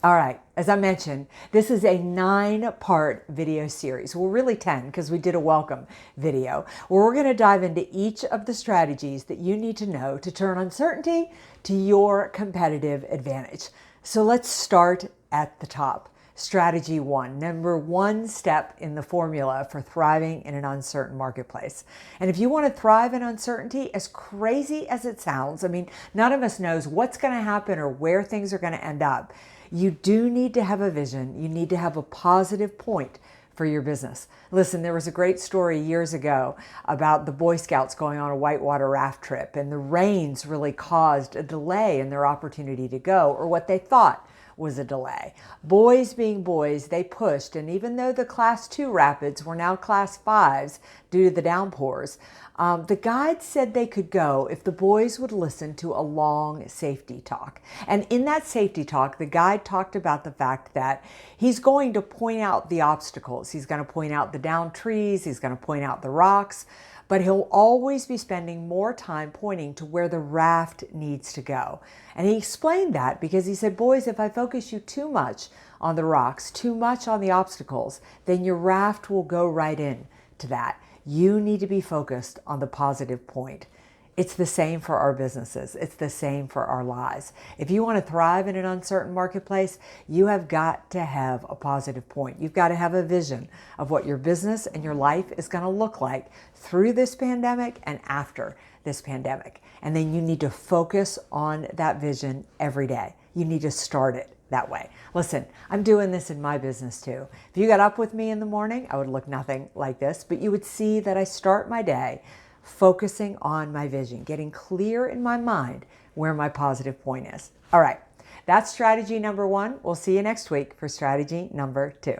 All right, as I mentioned, this is a 9-part video series. Well, really 10 because we did a welcome video where we're going to dive into each of the strategies that you need to know to turn uncertainty to your competitive advantage. So let's start at the top. Strategy 1, number 1 step in the formula for thriving in an uncertain marketplace. And if you want to thrive in uncertainty, as crazy as it sounds, I mean, none of us knows what's going to happen or where things are going to end up. You do need to have a vision. You need to have a positive point for your business. Listen, there was a great story years ago about the Boy Scouts going on a whitewater raft trip, and the rains really caused a delay in their opportunity to go, or what they thought was a delay. Boys being boys, they pushed, and even though the class 2 rapids were now class 5s due to the downpours, the guide said they could go if the boys would listen to a long safety talk. And in that safety talk, the guide talked about the fact that he's going to point out the obstacles. He's going to point out the downed trees. He's going to point out the rocks. But he'll always be spending more time pointing to where the raft needs to go. And he explained that because he said, boys, if I focus you too much on the rocks, too much on the obstacles, then your raft will go right in to that. You need to be focused on the positive point. It's the same for our businesses. It's the same for our lives. If you want to thrive in an uncertain marketplace, you have got to have a positive point. You've got to have a vision of what your business and your life is going to look like through this pandemic and after this pandemic. And then you need to focus on that vision every day. You need to start it that way. Listen, I'm doing this in my business too. If you got up with me in the morning, I would look nothing like this, but you would see that I start my day focusing on my vision, getting clear in my mind where my positive point is. All right, that's strategy number 1. We'll see you next week for strategy number 2.